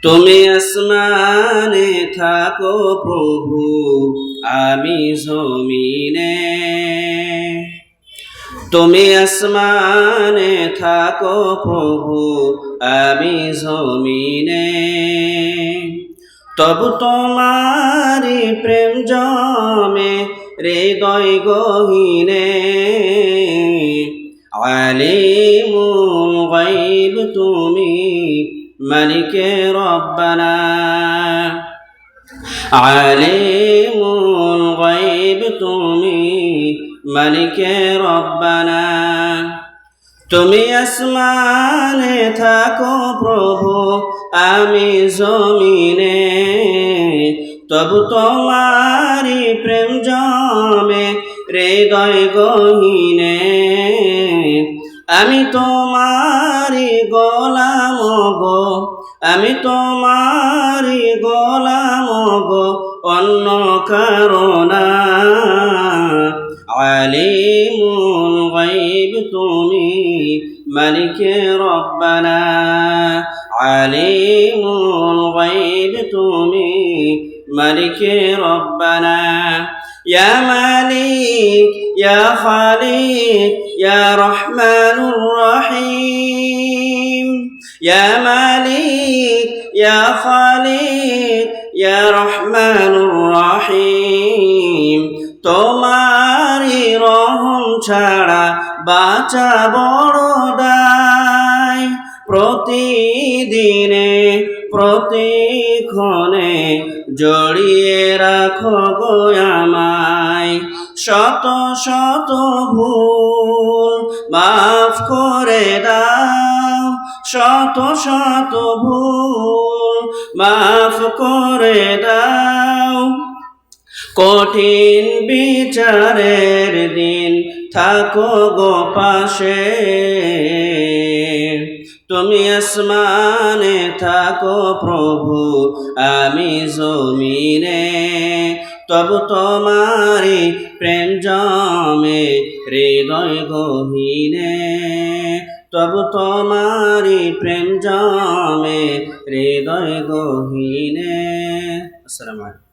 তুমি আসমানে থাকো প্রভু, আমি জমিনে। তুমি আসমানে থাকো প্রভু, আমি জমিনে। তবু তোমারি প্রেম জমে হৃদয় গহীনে। আলিমুল গায়ব তুমি, মালিকে রব্বানা। আলিমুল গায়ব তুমি, মালিকে রব্বানা। তুমি আসমানে থাকো প্রভু, আমি জমিনে। তবু তোমারি প্রেম জমে হৃদয় গহীনে। আমি তোমারি গোলাম গো, আমি তোমারি গোলাম গো, অন্য কারো না। আলিমুল গায়ব তুমি, মালিকে রব্বানা। আলিমুল গায়ব তুমি, মালিকে রব্বানা। ইয়া মালিক ইয়া খালিক ইয়া রহমানুর রহিম। ইয়া মালিক ইয়া খালিক ইয়া রহমানুর রহিম। তোমারি রহম ছাড়া বাঁচা বড় দায়। প্রতিদিনে প্রতিক্ষণে জড়িয়ে রাখো গো আমায়। শত শত ভুল মাফ করে দাও, শত শত ভুল মাফ করে দাও। কঠিন বিচারের দিন থাকো গো পাশে। তুমি আসমানে থাকো প্রভু, আমি জমিনে। তবু তোমারি প্রেম জমে হৃদয় গহীনে। তবু তোমারি প্রেম জমে হৃদয় গহীনে। আসসালামু আলাইকুম।